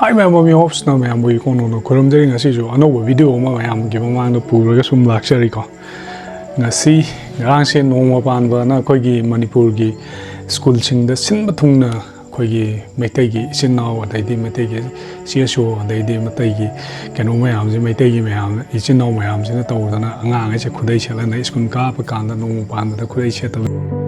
Hi, ma'am, I'm your host. I'm going to go to video. I'm going to pura some luxury. Nasi, Rangsen, Noma Panbana, Kogi, Manipur, school ching the Sinbatuna, Kogi, Metegi, Sinao, they did Metegi, CSO, they did Mategi, Canomayams, Metegi Mayam, Ichino Mayams in the Todana, Ang, as a Kudation, and Iskun Kapa, Kanda, Noma Pan, the Kudation.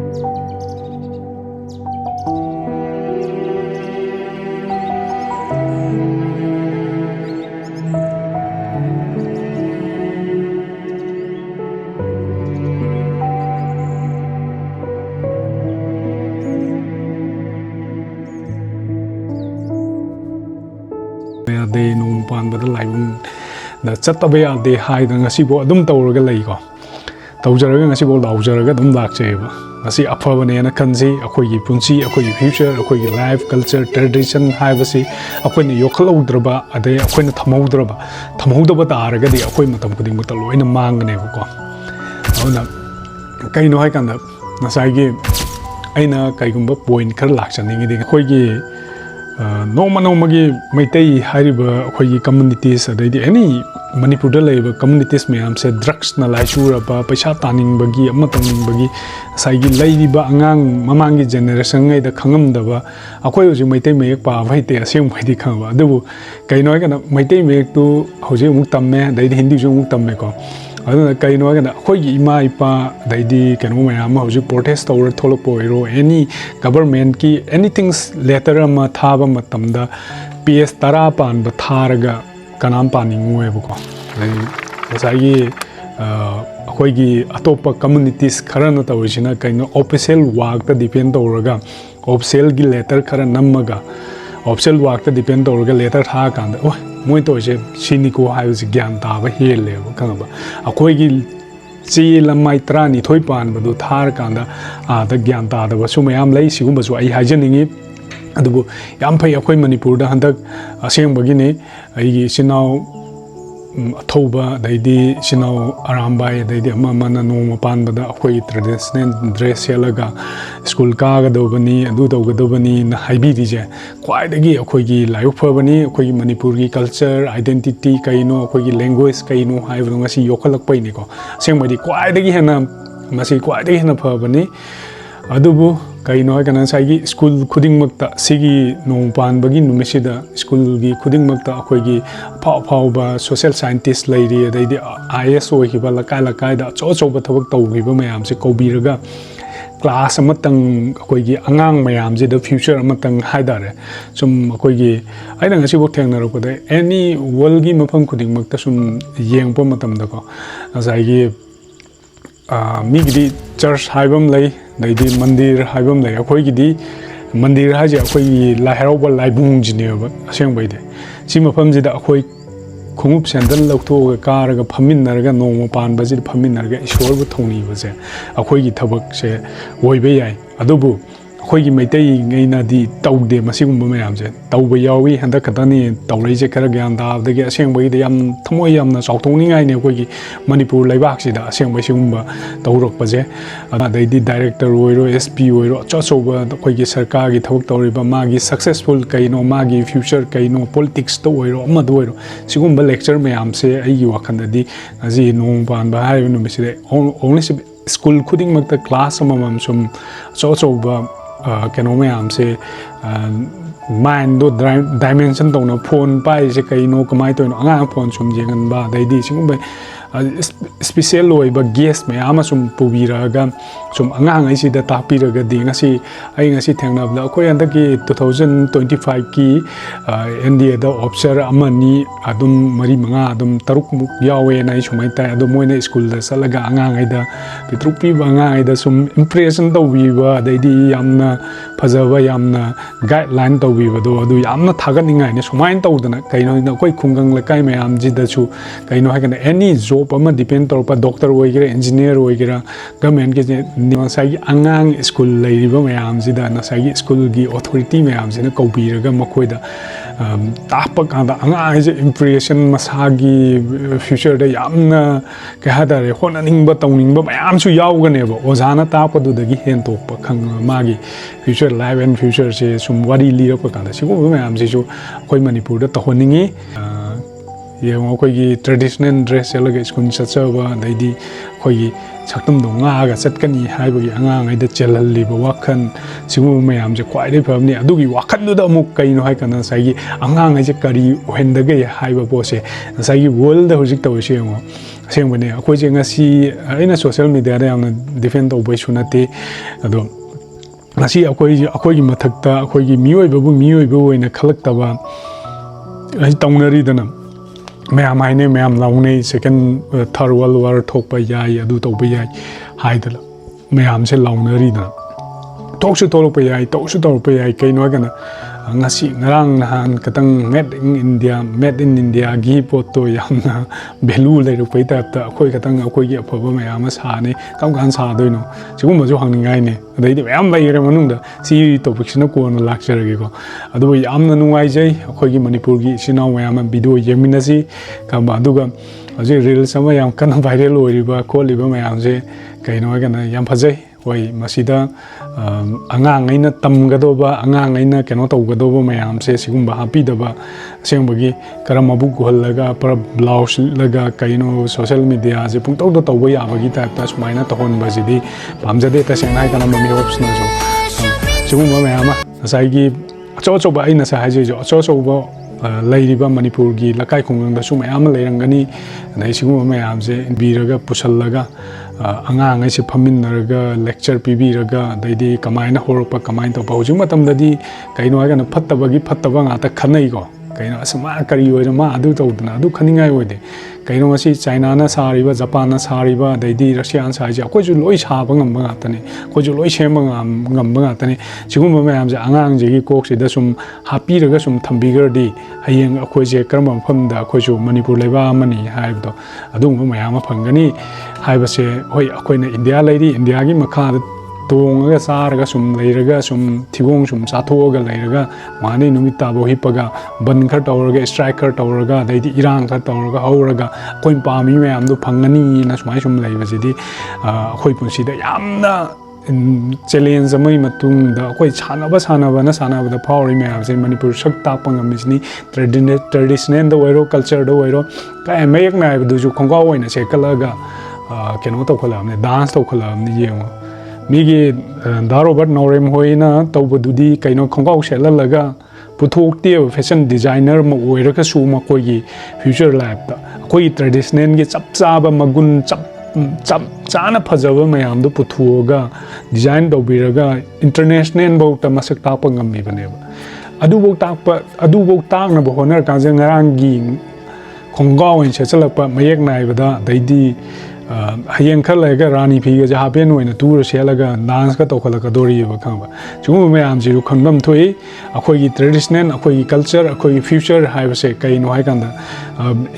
They know Pan, but the live the Chatabaya, they hide and a sibo, Dum Toraga Lego. Tozaragan, a sibo, Lauzaraga, Dum Dark Chamber. I see a Pavane and a Kanzi, a Kogi Punsi, a Kogi future, a Kogi life, culture, tradition, privacy, a Queen Yokalo Draba, a day, a Queen Tamodraba, Tamodaba Araga, the Aquamatum putting with a low in a mang never. Kaino I can Nasagi Aina Kaigumba point Karlaxan in the Kogi. No Magi Maitei Hariba Kogi communities, any Manipur labor communities may am said drugs na laishura Pasha tanning bagi, Mataning bagi, Saigi lady ba angang Mamangi generation the Kangam dava, Akoy Maite make pa Vaite, same way the Kamba. The Kainogan Maite make to Jose Mutame, the Hindu Mutameko. I don't know Kainogan, Kogi Maipa, the ID can Hoji protest over Tolopoiro, any government key, anything letter Mataba Matamda, PS Tarapan, Bataraga, Kanampan in Muebuko. As I Hoigi Atopa communities, Karanata original kind of official work that depend over official letter Karanamaga, official work that depend over letter Hakan. Muito Shiniko has Gantava here level, Kanaba. A Koigi Chila Maitrani, Toipan, but Tarkanda, the Ganta, the Wasumayam Lay, Sigumbas, I hygienic it. Adubu Yampa Yakoi Manipur, the Hunter, a same Bagini, I Sinao Toba, they did Sinao Arambai, they did Mamana no Pan, but the Akoi traditional dress Yalaga, school Kaga Dobani, Dudo Godobani, Haibidija, quite a gay Akoigi, Liopabani, Akoigi Manipuri culture, identity, Kaino, Akoigi language, Kaino, Ivangasi Yokalak Painico. Same way, quite a Gihana, Masi quite a Gihana Pabani, Adubu. Kaino I can say school coding Makta, Sigi no Pan Bagin Mesida, school coding Makta, Akoigi, Pauba, social scientist lady, they ISO Hibalakala Kaida, also but work to give Mayam, Sekobiraga, class Amatang, Akoigi, Angang Mayam, the future Amatang Haidare, some Akoigi, I don't see what Tangna, any Wolgi Mapam coding Makta, some young Pomatam Dako, as I give Migdi church Hibam lay. They did Mandir Hibam lay, a Koigi Mandir Haja, Koi Laharoba Libung Geneva, a same way. Simapamzi da Koi Kumup Sandal Lokto, Karaga, Paminarga, no Pan, Bazil Paminarga, Shore Tony was there. A Koigi Tabak say, Woybay, Adobo. Koigi Maitei Gaina di Tau de Masim Mayamse, Taubayawi, and the Katani, Tauraja Karaganda, the same way the Yam Tomoyam, Saltoni, I know Kogi, Manipur Labaxi, same way Shumba, Taurok Paze, they did director Oiro, SP Oiro, Chosoba, the Kogi Sarkagi, Tautoriba Magi, successful Kaino, Magi, future Kaino, politics to Oiro, Maduero, Sigumba lecture Mayam say, you are Kandadi, as he know Pan Bahai, only school couldn't make the class among some so. Canomam say mind do dimension don't know phone by Kaino Kamaito and upon some Jangan they did special way but guest may Amazon Pubiraga some Angang I see the Tapiraga Dingasi I see Tangab the Koyandaki 2025 key and the observer Amani Adum Marimanga Adum Taruk Yahweh and I show my tie Adum Moine school the Salaga Anganga Petrupi Banga some impression the weaver they did Yamna Pazava Yamna guideline the weaver do Yamna Taganing and so mind out the Kaino Koi Kungang Lakai may am Jidachu Kaino Hagan any job depend on doctor Wigger, engineer Wigger, government Nasagi Angang school lady Mayam Zida Nasagi school authority Mayams in a Kobiraga Makoida ताप कांदा अंगांग जे impression मसागी future दे यामना के हादारे होनानिंग ब तौनिंग ब मयाम सु यावगनेबो ओजाना तापदुदगी हेन तोप खंग मागी future life and future से सुम वारी लिरप कांदा सिगो मयाम से जो कोई मणिपुर द तहोनिंगी येंगो कोई ट्रेडिशनल ड्रेस सेलगे स्कूल चचबा दैदी कोई सकतम दोंगागा चटकनी हाइबगी अंगांगैदा चेलहल्लिबा वाखन सिगु मयाम जे क्वाइदे फबनी अदुगी वाखनदुदा अमुक कइनो हाइकना साइगी अंगांगैजे करी ओहेंदगे हाइबा पोसे साइगी वर्ल्ड दा हुजिक तवसे यंगो असेंबने अखोइजे ngasi aina social media da yamna defend tawbai sunate ado ngasi akhoi gi mathakta akhoi gi mioi babu oina khalak ai taunari dana मैम हाइने मैम लाउने सेकेंड थर्ड वर्ल्ड वार थोप याई अदु तौब याई हाइदला मैम से लाउनरीदा तोकसु तोलप याई तोकसु तोलप याई कइनो गना ngasi ngarang nahan katang made in india gi poto yamna value lai ru pai tap ta khoi katang khoi gi aphoba mayam sa ne kam kan sa doino sigum ma jo hangningai ne adai de mayam lai re manung da si topic na ko na lecture gi ko adu yamna nungai jai khoi gi manipur gi sinau mayam video yeminasi kam adu ga aje reel sama yam kan viral ori ba ko liba mayam je kaino ga na yam phajai hoi masida angang aina tamgadoba angang aina keno tawgadoba mayam se sigumba happy daba sengbagi karamabu gohallaga para blouse laga kaino social media je pungtaw do tawba yabagi type ta sumaina tahon bajidi pamjade ta sengnai kana mami hops na jo sigumba mayama asaigi acho ba aina sa haje jo acho ba lairiba manipur gi lakai khongang da su mayam lairangani nai sigumba mayam je biraga pusallaga angang ai se phaminaraga lecture pibiraga daidi kamaina horopa kamain to paujing matamdadi kaino aga na phattaba nga ta khanai ko kaino asma kari oira ma adu tawdna adu khaningai oide kaino asi china na sariba japan na sariba daidi russia an saiji akoi ju loi saba ngam nga tane ko ju loi sema ngam nga tane sigum mayam je angang je gi kok se da sum happy raga sum thambigardi hayeng akoi je karma pham da akoi ju manipur leba mani haibdo adu mayam phangani haibase hoi akoi na india lairi india gi makha tongaga saraga sum leiraga sum thigong sum sathoga leiraga mani numita bo hipaga ban khar tawraga strike khar tawraga daidi irang khar tawraga hauraga koi pami mayam do phangani na sumai sum leibasidi khoi punsi da yamna challenge amai matung da koi sanaba da power mayam se manipur sak tapang amisni traditional da wairo culture da wairo ka mayak na du ju khongwa oina se kalaga keno to kholamne dance to kholamne yengo migi darobat norem hoina tawbadudi kaino khongau selalaga puthokte fashion designer ma oiraga su ma koi gi future life da koi traditional gi chapchaba magun chap chana phajaba mayam do puthuoga design dobiraga international bauta masak tapa ngammi baneba adu bau tak na bo honor ka jangarang gi khongau in sechalapa mayak nai bada daidi hayeng khalaga rani phiga ja hapen oina tur selaga dance ka tokhala dori ba khamba chungu mayam jiru khonbam thoi akhoi gi traditional akhoi gi culture akhoi gi future haiba se kai no hai kanda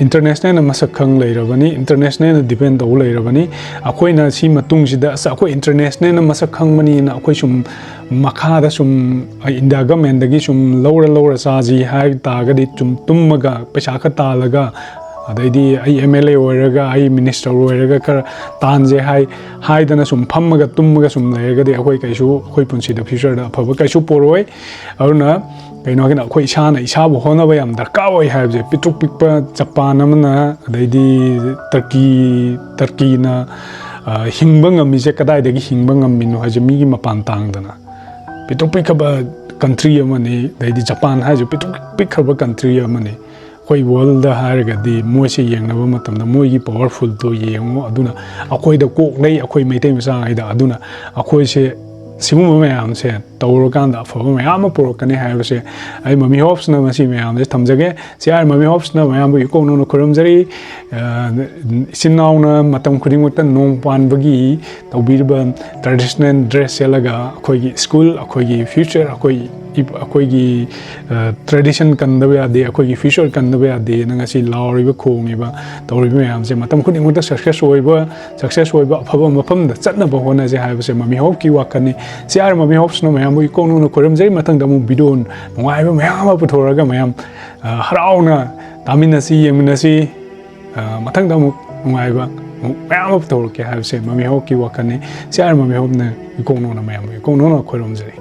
international masak khang leirabani international depend do leirabani akhoi na si matung sida sa akhoi international masak khang mani na akhoi sum makha da sum india government dagi sum laura sa ji hai ta ga di chum tummaga paisa kha ta laga अदाइदी I MLA ओइरगा I minister ओइरगा खर तानजे high दना सुम फम्मगा तुम्मगा सुम लेरगदि अखोइ कैसु अखोइ पुन्सिदा future दा फब कैसु पोरोय Aruna canoe गना अखोइ इसाना इसाबु होनबा याम दरकार ओइ हाइबजे पिट्रुक पिकपा Japan अमना अदाइदी Turkey ना हिंगबा ngamiजे कदाइदगी हिंगबा ngamiनो हाजे मिगी मपान तांगदना पिट्रुक पिकबा कंट्री अमनी अदाइदी जापान हाजे पिट्रुक पिकबा कंट्री अमनी कोई वर्ल्ड दा हारगदी मोसे येंगनबा मतमदा मोइगी पावरफुल तो येंगो अदुना अखोइ दा कोक नै अखोइ मैतै मसा आइदा अदुना अखोइ से सिगुम मयाम से तौर कांदा फब मयाम पोरकने हाइबसे आई ममी होप्स ना मसी मयाम से थमजगे सियार ममी होप्स ना मयाम बु को नो खरमजरी सिनाउना मतम खुदिंगत नोंग पानबगी तौबिरबा ट्रेडिशनल ड्रेस सेलगा अखोइगी स्कूल अखोइगी फ्यूचर अखोइ ꯑꯩꯈꯣꯏꯒꯤ ꯇ꯭ꯔꯦꯗꯤꯁꯟ ꯀꯟꯗꯕ ꯌꯥꯗꯦ ꯑꯩꯈꯣꯏꯒꯤ ꯐ꯭ꯌꯨꯆꯔ ꯀꯟꯗꯕ ꯌꯥꯗꯦ ꯅꯪ ꯉꯁꯤ ꯂꯥꯎꯔꯤꯕ ꯈꯣꯡꯉꯤꯕ ꯇꯧꯔꯤꯕ ꯃꯌꯥꯝꯁꯦ ꯃꯇꯝ ꯈꯨꯗꯤꯡꯃꯛꯇ ꯁꯛꯁꯦꯁ ꯑꯣꯏꯕ ꯑꯐꯕ ꯃꯐꯝꯗ ꯆꯠꯅꯕ ꯍꯣꯠꯅꯖꯦ ꯍꯥꯏꯕꯁꯦ ꯃꯃꯤ ꯍꯣꯞꯀꯤ ꯋꯥꯈꯜꯅꯤ ꯁꯤ ꯍꯥꯏꯔꯤꯕ ꯃꯃꯤ ꯍꯣꯞꯁꯤꯅ ꯃꯌꯥꯝꯕꯨ ꯏꯀꯣꯛꯅꯧꯅ ꯈꯣꯏꯔꯝꯖꯩ ꯃꯊꯪꯗ ꯑꯃꯨꯛ ꯚꯤꯗꯤꯑꯣ ꯅꯨꯡꯉꯥꯏꯕ ꯃꯌꯥꯝ ꯑꯃ ꯄꯨꯊꯣꯔꯛꯑꯒ ꯃꯌꯥꯝ ꯍꯔꯥꯎꯅ ꯇꯥꯃꯤꯟꯅꯁꯤ ꯌꯦꯡꯃꯤꯟꯅꯁꯤ ꯃꯊꯪꯗ ꯑꯃꯨꯛ ꯅꯨꯡꯉꯥꯏꯕ ꯃꯌꯥꯝ ꯑꯃ ꯄꯨꯊꯣꯔꯛꯀꯦ ꯍꯥꯏꯕꯁꯦ ꯃꯃꯤ ꯍꯣꯞꯀꯤ ꯋꯥꯈꯜꯅꯤ ꯁꯤ ꯍꯥꯏꯔꯤꯕ ꯃꯃꯤ ꯍꯣꯞꯅ ꯏꯀꯣꯛꯅꯧꯅ ꯃꯌꯥꯝꯕꯨ ꯏꯀꯣꯛꯅꯧꯅ ꯈꯣꯏꯔꯝꯖꯔꯤ